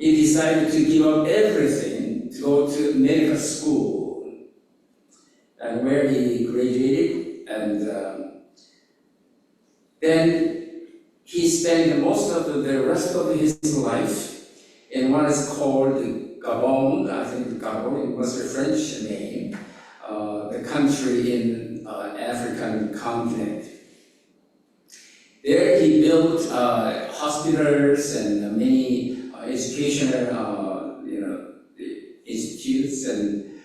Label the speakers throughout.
Speaker 1: he decided to give up everything to go to medical school, and where he graduated, and then he spent most of the rest of his life in what is called Gabon. I think Gabon was a French name, the country in African continent. There he built hospitals and many educational institutes, and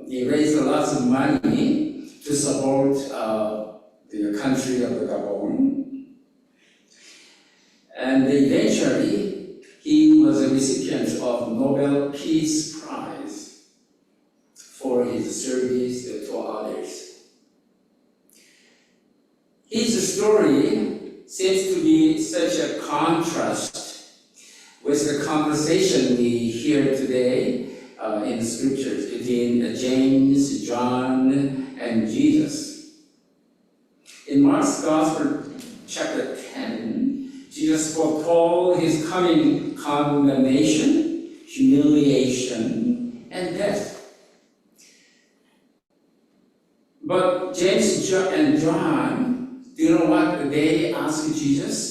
Speaker 1: he raised lots of money to support the country of the Gabon. And eventually, he was a recipient of Nobel Peace Prize for his service to others. His story seems to be such a contrast with the conversation we hear today in the scriptures between James, John, and Jesus. In Mark's Gospel, chapter 10, Jesus foretold his coming condemnation, humiliation, and death. But James and John, do you know what they asked Jesus?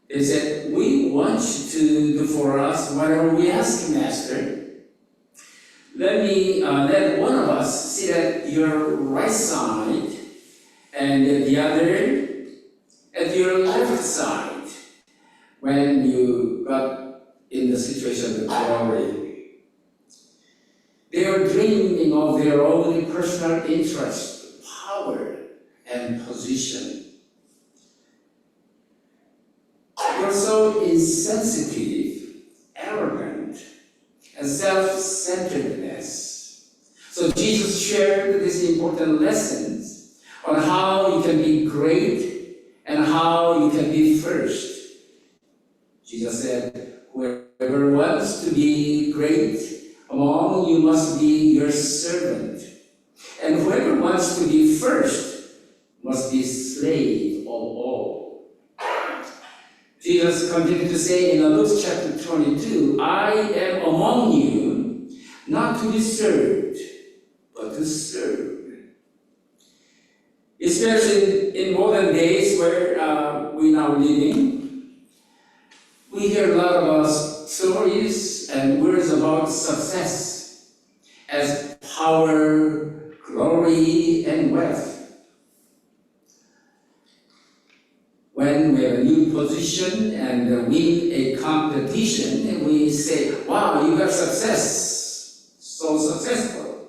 Speaker 1: They said, "We want you to do for us whatever we ask, Master. Let one of us sit at your right side and the other at your left side when you got in the situation of glory." They are dreaming of their own personal interest, power, and position. They are so insensitive, arrogant, and self-centeredness. So Jesus shared these important lessons on how you can be great and how you can be first. Jesus said, "Whoever wants to be great among you must be your servant. And whoever wants to be first must be slave of all." Jesus continued to say in Luke chapter 22, "I am among you not to be served, but to serve." Especially in modern days where we now living, we hear a lot of stories and words about success as power, glory, and wealth. When we have a new position and win a competition, and we say, "Wow, you have success, so successful."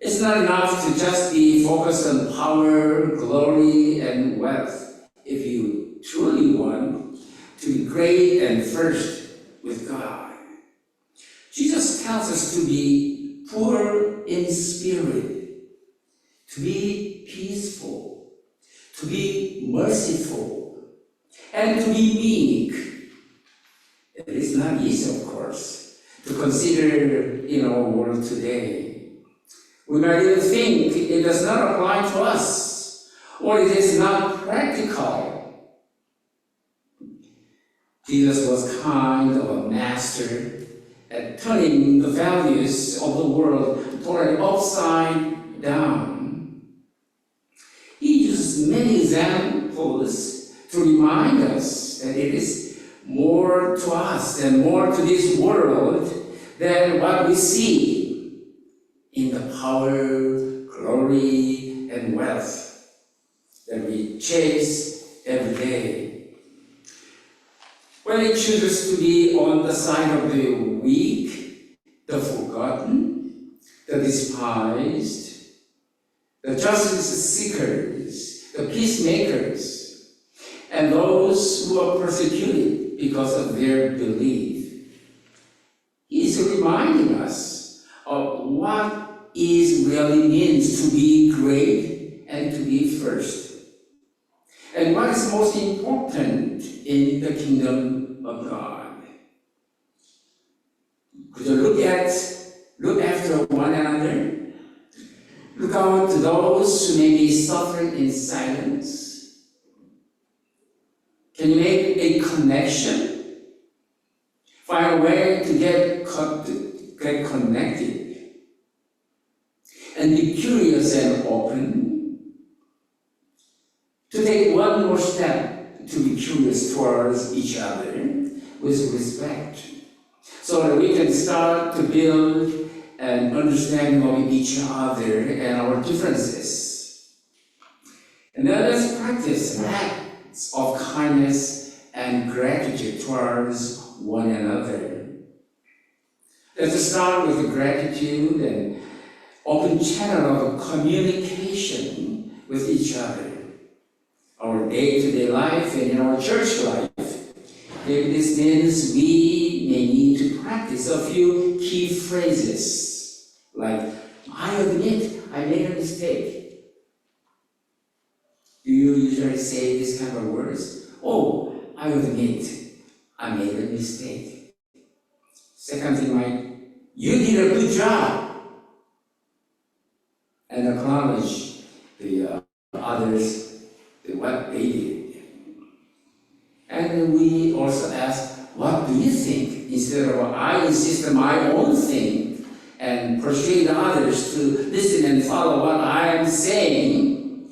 Speaker 1: It's not enough to just be focused on power, glory, and wealth. If you truly want to be great and first with God, Jesus tells us to be poor in spirit, to be peaceful, to be merciful, and to be meek. It is not easy, of course, to consider in our world today. We might even think it does not apply to us, or it is not practical. Jesus was kind of a master at turning the values of the world toward upside down. He uses many examples to remind us that it is more to us and more to this world than what we see in the power, glory, and wealth that we chase every day. When it chooses to be on the side of the weak, the forgotten, the despised, the justice seekers, the peacemakers, and those who are persecuted because of their belief, he is reminding us of what it really means to be great and to be first, and what is most important in the kingdom of God. Could you look after one another? Look out to those who may be suffering in silence. Can you make a connection find a way to get connected, and be curious and open, to take one more step to be curious towards each other with respect, so that we can start to build an understanding of each other and our differences. And then let's practice acts of kindness and gratitude towards one another. Let's start with the gratitude and open channel of communication with each other. Our day-to-day life and in our church life. Maybe this means we may need to practice a few key phrases, like, I admit I made a mistake. Do you usually say these kind of words? Oh, I admit I made a mistake. Second thing, like, you did a good job. And acknowledge the others, what they did. And we also ask, what do you think? Instead of I insist on my own thing and persuade others to listen and follow what I am saying,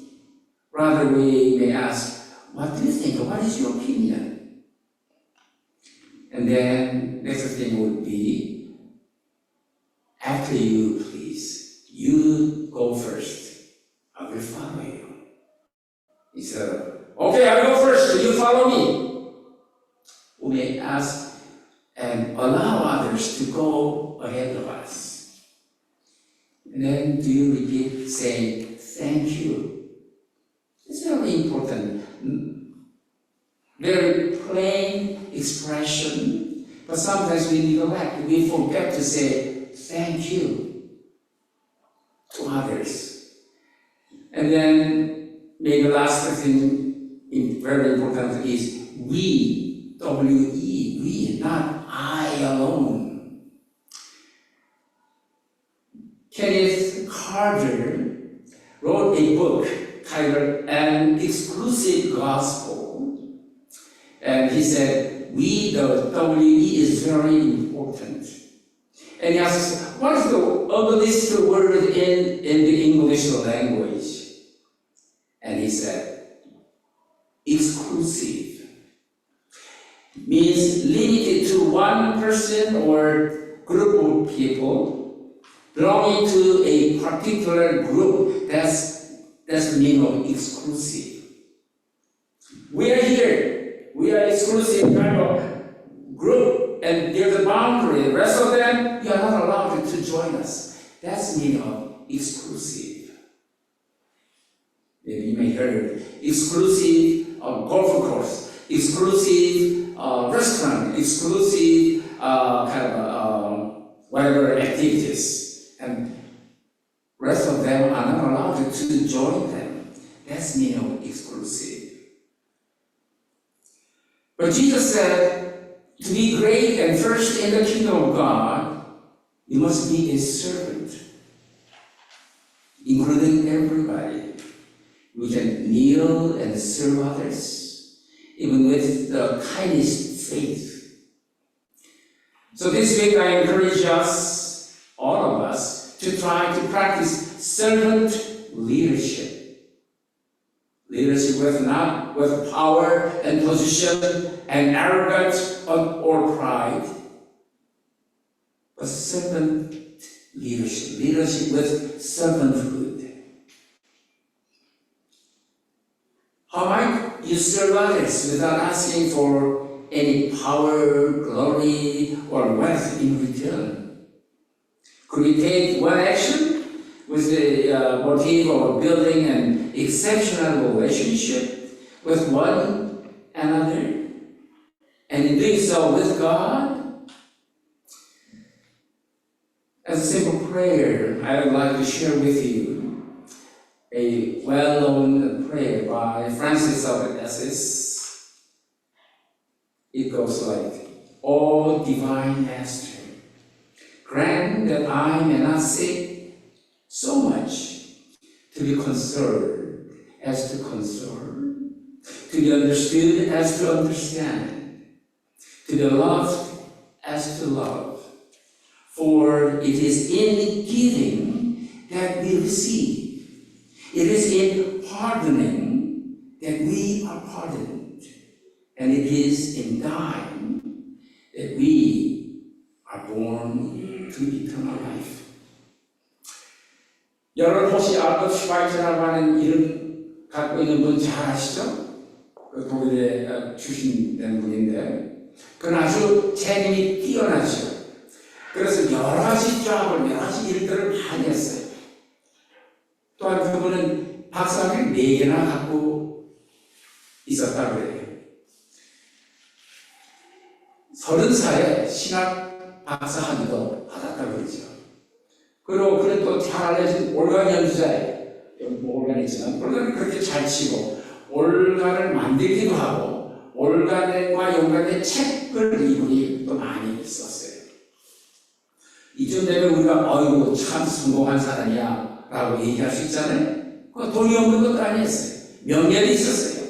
Speaker 1: rather we may ask, what do you think? What is your opinion? And then next thing would be, after you, please, you go first. I will follow you. Instead of, okay, I'll go first, you follow me. We may ask and allow others to go ahead of us. And then do you repeat saying, thank you? It's very important. Very plain expression, but sometimes we neglect, we forget to say thank you to others. And then maybe the last thing, very important, is we. W-E, we, not I alone. Kenneth Carter wrote a book titled An Exclusive Gospel. And he said, we, the W-E, is very important. And he asks, what is the ugliest word in the English language? And he said, exclusive. Means limited to one person or group of people belonging to a particular group. That's the meaning of exclusive. We are here. We are exclusive kind of group, and there's a boundary. The rest of them, you are not allowed to join us. That's the meaning of exclusive. Maybe you may heard exclusive golf course, exclusive restaurant, exclusive whatever activities, and rest of them are not allowed to join them. That's meaning of exclusive. But Jesus said, to be great and first in the kingdom of God, you must be a servant, including everybody. We can kneel and serve others, even with the kindest faith. So this week I encourage us, all of us, to try to practice servant leadership. Leadership with not with power and position and arrogance or pride, but servant leadership. Leadership with servanthood. How might you serve others without asking for any power, glory, or wealth in return? Could we take one action with the motive of building an exceptional relationship with one another, and in doing so with God? As a simple prayer, I would like to share with you a well-known prayer by Francis of Assisi. It goes like, O Divine Master, grant that I may not seek so much to be concerned as to concern, to be understood as to understand, to be loved as to love. For it is in giving that we receive. It is in pardoning that we are pardoned. And it is in dying that we are born to eternal life. 여러분 혹시 알버트 슈바이처라고 하는 이름 갖고 있는 분 잘 아시죠? 그 독일에 출신된 분인데 그는 아주 재능이 뛰어나죠. 그래서 여러 가지 잡을, 여러 가지 일들을 많이 했어요. 또한 그분은 박사학위 4개나 갖고 있었다고 그래요. 30살에 신학 박사학위도 받았다고 그러죠. 그리고 그는 또 잘 알려진 올간 연주자예요. 뭐 올간이 있지만 올간을 그렇게 잘 치고 올간을 만들기도 하고 올간과 연관된 책을 이분이 또 많이 썼어요. 이쯤 되면 우리가 어이구 참 성공한 사람이야 라고 얘기할 수 있잖아요. 돈이 없는 것도 아니었어요. 명예도 있었어요.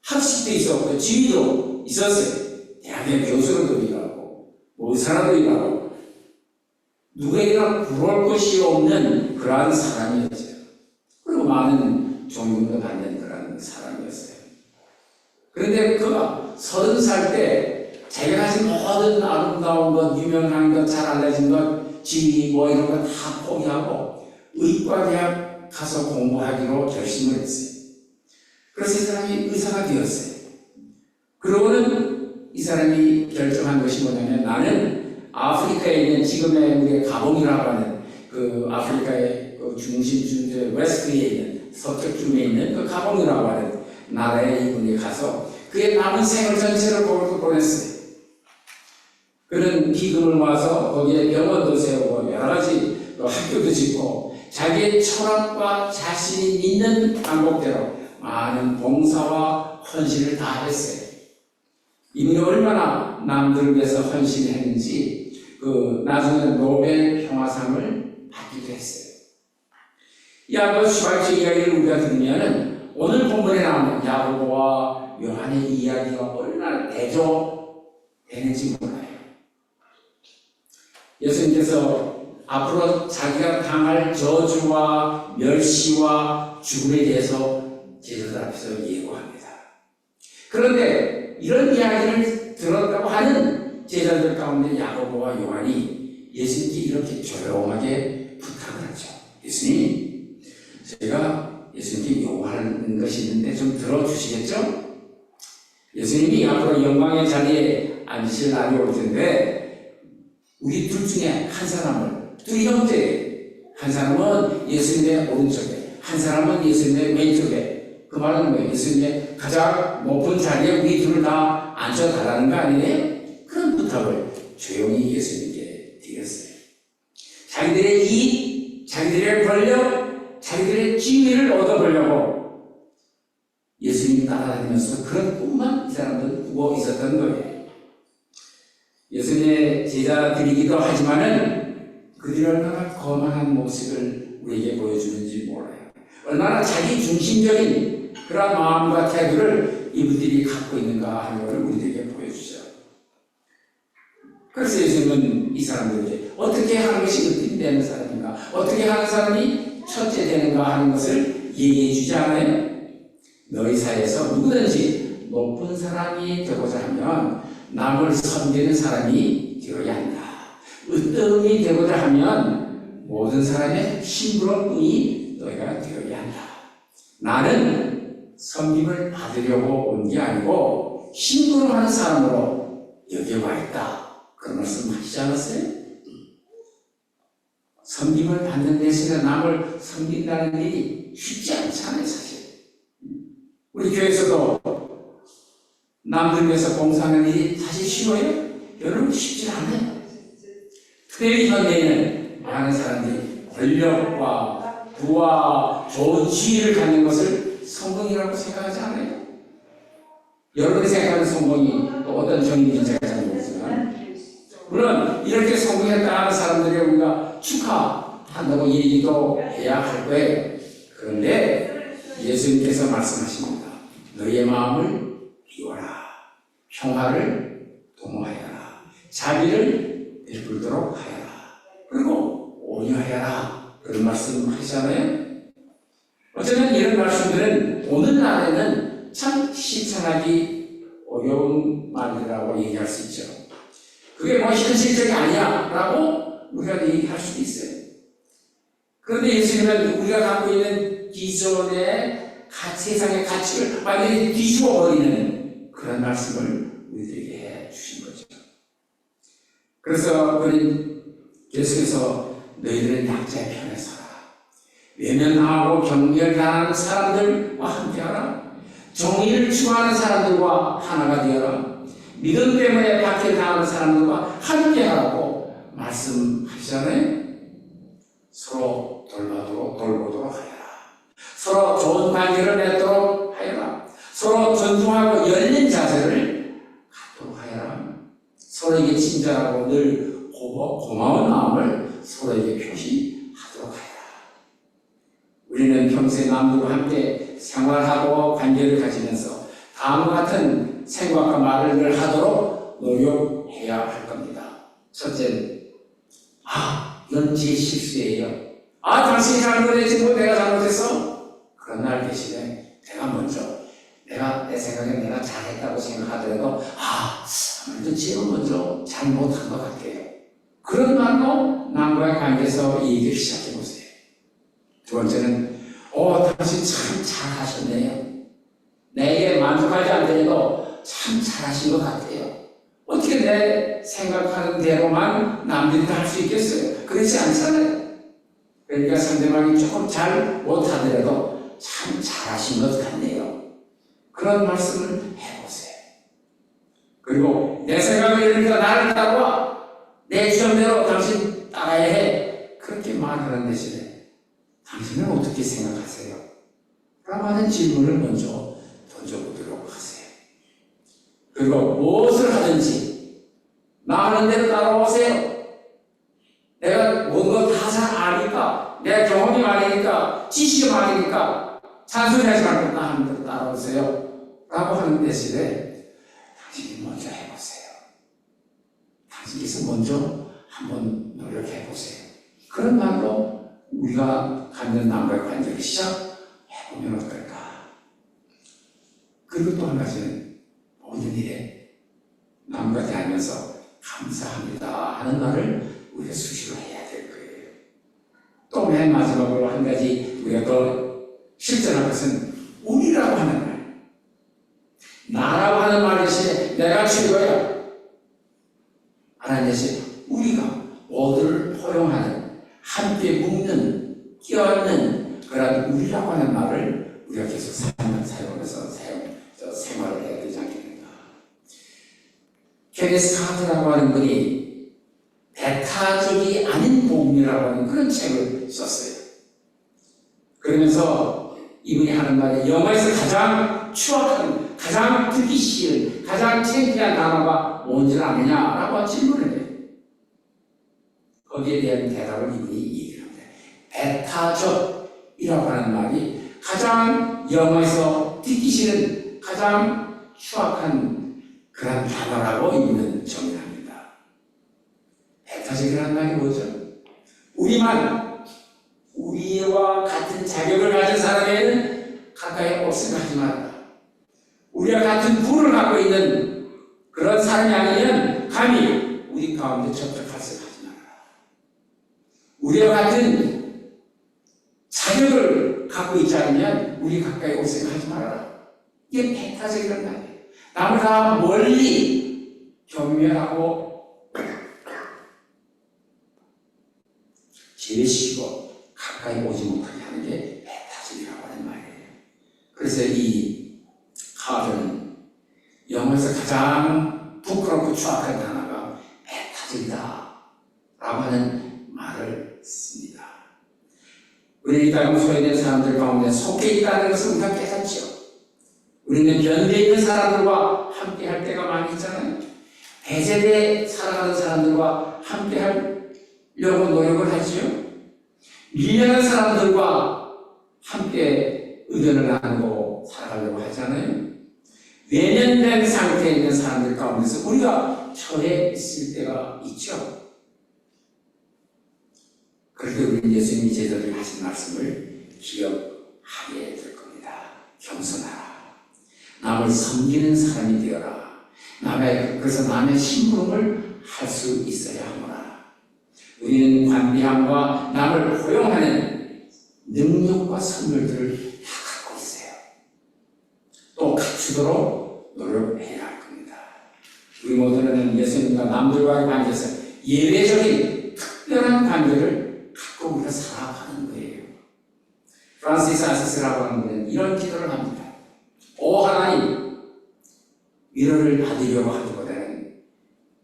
Speaker 1: 학식도 있었고 지위도 있었어요. 대학의 교수로도 일하고 의사로도 일하고 누구에게나 부러울 것이 없는 그러한 사람이었죠. 그리고 많은 존경도 받는 그런 사람이었어요. 그런데 그가 30살 때 자기가 가진 모든 아름다운 것, 유명한 것, 잘 알려진 것, 지위 뭐 이런 거 다 포기하고 의과대학 가서 공부하기로 결심을 했어요. 그래서 이 사람이 의사가 되었어요. 그러고는 이 사람이 결정한 것이 뭐냐면 나는 아프리카에 있는 지금의 우리의 가봉이라고 하는 그 아프리카의 그 중심 웨스트에 있는 서쪽 중에 있는 그 가봉이라고 하는 나라에 이분이 가서 그의 남은 생을 전체를 거기로 보냈어요. 그는 기금을 모아서 거기에 병원도 세우고 여러 가지 학교도 짓고 자기의 철학과 자신이 믿는 방법대로 많은 봉사와 헌신을 다 했어요. 이분이 얼마나 남들을 위해서 헌신을 했는지 나중에 노벨 평화상을 받기도 했어요. 이 알버트 슈바이처 이야기를 우리가 들으면 오늘 본문에 나오는 야고보와 요한의 이야기가 얼마나 대조되는지 몰라요. 예수님께서 앞으로 자기가 당할 저주와 멸시와 죽음에 대해서 제자들 앞에서 예고합니다. 그런데 이런 이야기를 들었다고 하는 제자들 가운데 야고보와 요한이 예수님께 이렇게 조용하게 부탁을 하죠. 예수님, 제가 예수님께 요구하는 것이 있는데 좀 들어주시겠죠? 예수님이 앞으로 영광의 자리에 앉으실 날이 올 텐데 우리 둘 중에 한 사람을, 둘이 형제, 한 사람은 예수님의 오른쪽에, 한 사람은 예수님의 왼쪽에. 그 말은 뭐예요? 예수님의 가장 높은 자리에 우리 둘을 다 앉혀달라는 거 아니에요? 그런 부탁을 조용히 예수님께 드렸어요. 자기들의 이익, 자기들의 권력, 자기들의 지위를 얻어보려고 예수님이 따라다니면서 그런 꿈만 이 사람들은 꾸고 있었던 거예요. 예수님의 제자들이기도 하지만은 그들이 얼마나 거만한 모습을 우리에게 보여주는지 몰라요. 얼마나 자기 중심적인 그런 마음과 태도를 이분들이 갖고 있는가 하는 것을 우리에게 보여주죠. 그래서 예수님은 이 사람들에게 어떻게 하는 것이 으뜸되는 사람인가, 어떻게 하는 사람이 첫째 되는가 하는 것을 얘기해 주지 않아요? 너희 사이에서 누구든지 높은 사람이 되고자 하면 남을 섬기는 사람이 되어야 한다. 으뜸이 되고자 하면 모든 사람의 심부름꾼이 너희가 되어야 한다. 나는 섬김을 받으려고 온 게 아니고 심부름하는 사람으로 여기 와 있다. 그런 말씀 하시지 않았어요? 섬김을 받는 대신에 남을 섬긴다는 일이 쉽지 않잖아요, 사실. 우리 교회에서도 남들 위해서 봉사하는 일이 사실 쉬워요? 여러분 쉽지 않아요. 특별히 현대에는 많은 사람들이 권력과 부와 좋은 지위를 갖는 것을 성공이라고 생각하지 않아요? 여러분이 생각하는 성공이 또 어떤 정의인지 제가 잘 모르지만 물론 이렇게 성공했다 하는 사람들이 우리가 축하한다고 얘기도 해야 할 거예요. 그런데 예수님께서 말씀하십니다. 너희의 마음을 비워라. 평화를 도모하여라. 자비를 베풀도록 하여라. 그리고 온유하여라. 그런 말씀 하시잖아요. 어쩌면 이런 말씀들은 오늘날에는 참 실천하기 어려운 말이라고 얘기할 수 있죠. 그게 뭐 현실적이 아니야 라고 우리가 얘기할 수도 있어요. 그런데 예수님은 우리가 갖고 있는 기존의 세상의 가치를 완전히 뒤집어 버리는 그런 말씀을 우리들에게 해 주신 거죠. 그래서 그는 계속해서 너희들은 약자의 편에 서라. 외면하고 경멸당하는 사람들과 함께하라. 정의를 추구하는 사람들과 하나가 되어라. 믿음 때문에 박해당하는 사람들과 함께하라고 말씀하시잖아요. 서로 돌보도록 하여라. 서로 좋은 관계를 맺도록 하여라. 서로 존중하고 열린 자세를 갖도록 하여라. 서로에게 친절하고 늘 고마운 마음을 서로에게 표시하도록 하여라. 우리는 평생 남들과 함께 생활하고 관계를 가지면서 다음과 같은 생각과 말을 늘 하도록 노력해야 할 겁니다. 첫째는 이건 제 실수예요. 당신이 잘못했지 뭐 내가 잘못했어? 그런 날 대신에 내가 먼저 내 생각에 내가 잘했다고 생각하더라도 아무래도 제가 먼저 잘못한 것 같아요. 그런 말로 남과의 관계에서 얘기를 시작해보세요. 두 번째는 당신 참 잘하셨네요. 내게 만족하지 않더라도 참 잘하신 것 같아요. 어떻게 내 생각하는 대로만 남들이 다 할 수 있겠어요? 그렇지 않잖아요. 그러니까 상대방이 조금 잘 못하더라도 참 잘하신 것 같네요. 그런 말씀을 해보세요. 그리고 내 생각을 이러니까 나를 따라와. 내 주장대로 당신 따라야 해. 그렇게 말하는 대신에 당신은 어떻게 생각하세요? 라고 하는 질문을 먼저 던져보도록 하세요. 그리고 무엇을 하든지 나 하는 대로 따라오세요. 내가 뭔가 다 잘 아니까, 내 경험이 많으니까, 지식이 많으니까 잔소리하지 말고 나 하는 대로 따라오세요. 라고 하는 대신에 당신이 먼저 해보세요. 당신께서 먼저 한번 노력해보세요. 그런 말로 우리가 갖는 남과의 관계를 시작해보면 어떨까? 그리고 또 한 가지는 모든 일에 남과 대하면서 감사합니다 하는 말을 우리가 수시로 해야 될 거예요. 또 맨 마지막으로 한 가지 우리가 더 실천할 것은 우리라고 하는 말. 나라고 하는 말 대신에 내가 최고야. 하나님 대신 우리가 모두를 포용하는, 함께 묶는, 끼얹는 그런 우리라고 하는 말을 우리가 계속 사용하면서 생활을 해야 되지 않겠는가. 케니스 카트라고 하는 분이 배타적이 아닌 복리라고 하는 그런 책을 썼어요. 그러면서 이분이 하는 말이 영어에서 가장 추악한, 가장 듣기 싫은, 가장 창피한 단어가 뭔지 아느냐라고 질문을 해요. 거기에 대한 대답을 이분이 얘기를 합니다. 배타적이라고 하는 말이 가장 영어에서 듣기 싫은, 가장 추악한 그런 단어라고 이분은 정의합니다. 배타적이라는 말이 뭐죠? 우리와 같은 자격을 가진 사람에게는 가까이 없으면 하지 말라. 우리와 같은 부를 갖고 있는 그런 사람이 아니면 감히 우리 가운데 접촉할 생각하지 말라. 우리와 같은 자격을 갖고 있지 않으면 우리 가까이 올 생각하지 말아라. 이게 배타적이라는 말이에요. 남을 다 멀리 경멸하고 제외시키고 가까이 오지 못하게 하는 게 배타적이라고 하는 말이에요. 그래서 이 카드는 영어에서 가장 부끄럽고 추악한 단어가 배타적이다 라고 하는 말을 씁니다. 우리 이 땅에 소외된 사람들 가운데 속해 있다는 것을 우리가 깨닫죠. 우리는 변대에 있는 사람들과 함께 할 때가 많이 있잖아요. 배제돼 살아가는 사람들과 함께 하려고 노력을 하지요. 밀려난 사람들과 함께 의견을 나누고 살아가려고 하잖아요. 외면된 상태에 있는 사람들 가운데서 우리가 처해 있을 때가 있죠. 그럴 때 우리 예수님이 제자들이 하신 말씀을 기억하게 될 겁니다. 겸손하라. 남을 섬기는 사람이 되어라. 그래서 남의 심부름을 할 수 있어야 하노라. 우리는 관대함과 남을 포용하는 능력과 선물들을 다 갖고 있어요. 또 갖추도록 노력해야 할 겁니다. 우리 모두는 예수님과 남들과의 관계에서 예외적인 특별한 관계를 갖고 우리가 살아가는 거예요. 프란시스 아시스라고 하는 분은 이런 기도를 합니다. 오 하나님, 위로를 받으려고 하기보다는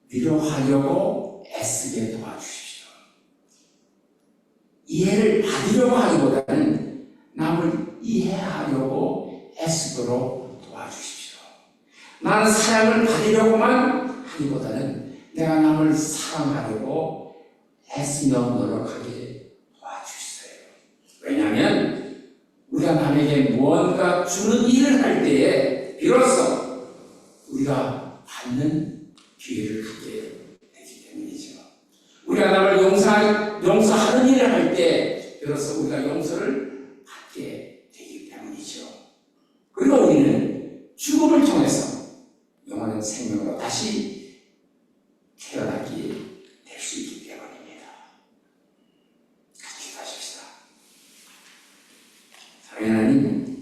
Speaker 1: 위로하려고 애쓰게 도와주십시오. 이해를 받으려고 하기보다는 남을 이해하려고 애쓰도록 도와주십시오. 나는 사랑을 받으려고만 하기보다는 내가 남을 사랑하려고 애쓰며 노력하게 도와주세요. 왜냐하면 우리가 남에게 무언가 주는 일을 할 때에 비로소 우리가 받는 기회를 갖게 되기 때문이죠. 우리가 남을 용서하는 일을 할 때 비로소 우리가 용서를 받게 되기 때문이죠. 그리고 우리는 죽음을 통해서 영원한 생명으로 다시 태어나게 될 수 있기 때문입니다. 같이 기도하십시다. 사랑하는 하나님,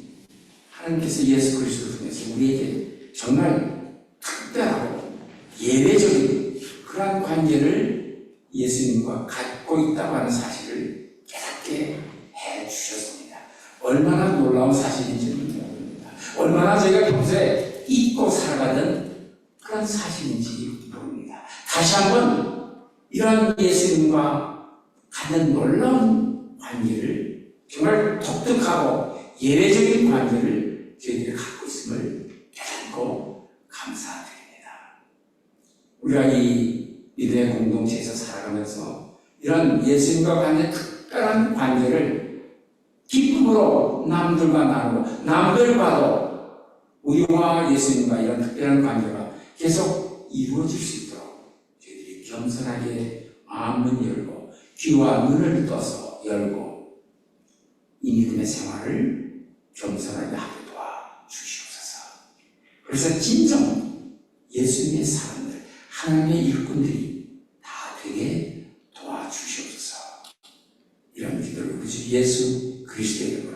Speaker 1: 하나님께서 예수 그리스도를 통해서 우리에게 정말 특별하고 예외적인 그러한 관계를 예수님과 갖고 있다고 하는 사실을 깨닫게 해주셨습니다. 얼마나 놀라운 사실인지는 모릅니다. 얼마나 저희가 평소에 잊고 살아가는 그런 사실인지 모릅니다. 다시 한번 이런 예수님과 갖는 놀라운 관계를 정말 독특하고 예외적인 관계를 저희들이 갖고 있음을 깨닫고 감사드립니다. 우리가 이 믿음의 공동체에서 살아가면서 이런 예수님과 갖는 특별한 관계를 기쁨으로 남들과 나누고 남들과도 우리와 예수님과 이런 특별한 관계가 계속 이루어질 수 있도록 저희들이 겸손하게 마음을 열고 귀와 눈을 떠서 열고 이 믿음의 생활을 겸손하게 하게 도와주시옵소서. 그래서 진정 예수님의 사람들, 하나님의 일꾼들이 다 되게 도와주시옵소서. 이런 기도를 우리 주 예수 그리스도의 이름으로